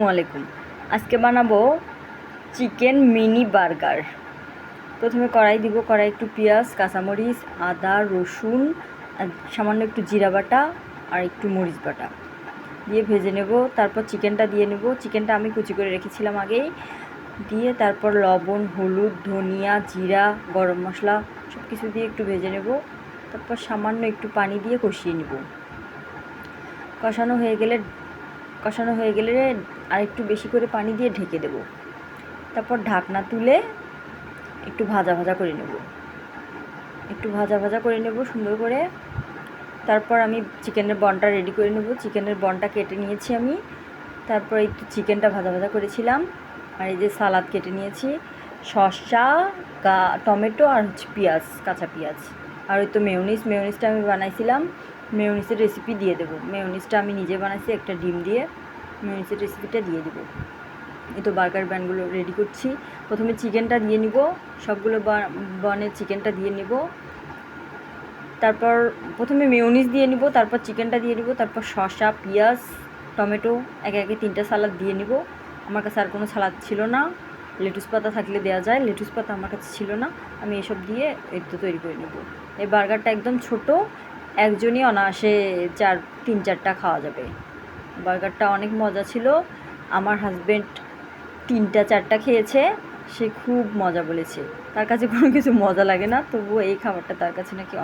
আসসালামাইকুম। আজকে বানাবো চিকেন মিনি বার্গার। প্রথমে কড়াই দিব, কড়াই একটু পেঁয়াজ, কাঁচামরিচ, আদা, রসুন, আর সামান্য একটু জিরা বাটা আর একটু মরিচ বাটা দিয়ে ভেজে নেব। তারপর চিকেনটা দিয়ে নেব। চিকেনটা আমি কুচি করে রেখেছিলাম আগেই, দিয়ে তারপর লবণ, হলুদ, ধনিয়া, জিরা, গরম মশলা সব কিছু দিয়ে একটু ভেজে নেব। তারপর সামান্য একটু পানি দিয়ে কষিয়ে নেব। কষানো হয়ে গেলে আর একটু বেশি করে পানি দিয়ে ঢেকে দেব। তারপর ঢাকনা তুলে একটু ভাজা ভাজা করে নেব সুন্দর করে। তারপর আমি চিকেনের বনটা রেডি করে নেব। চিকেনের বনটা কেটে নিয়েছি আমি। তারপর একটু চিকেনটা ভাজা ভাজা করেছিলাম, আর এই যে সালাদ কেটে নিয়েছি, শসা, টমেটো আর পেঁয়াজ, কাঁচা পেঁয়াজ, আর ওই তো মেয়োনিজটা আমি বানাইছিলাম। মেয়োনিজের রেসিপি দিয়ে দেবো। মেয়োনিজটা আমি নিজে বানাইছি, একটা ডিম দিয়ে মেয়োনিজের রেসিপিটা দিয়ে দেবো। এই তো বার্গার ব্যানগুলো রেডি করছি। প্রথমে চিকেনটা দিয়ে নিব, সবগুলো বনের চিকেনটা দিয়ে নিব। তারপর প্রথমে মেয়োনিজ দিয়ে নিব, তারপর চিকেনটা দিয়ে নিব, তারপর শসা, পেঁয়াজ, টমেটো, একে একে 3টা সালাদ দিয়ে নিব। আমার কাছে আর কোনো সালাদ ছিল না, লেটুস পাতা থাকলে দেওয়া যায়, লেটুস পাতা আমার কাছে ছিল না। আমি এসব দিয়ে একটু তৈরি করে নেব। এই বার্গারটা একদম ছোট, একজনই অনায়াসে 3-4টা খাওয়া যাবে। বার্গারটা অনেক মজা ছিল। আমার হাজব্যান্ড 3-4টা খেয়েছে, সে খুব মজা বলেছে। তার কাছে কোনো কিছু মজা লাগে না, তবুও এই খাবারটা তার কাছে নাকি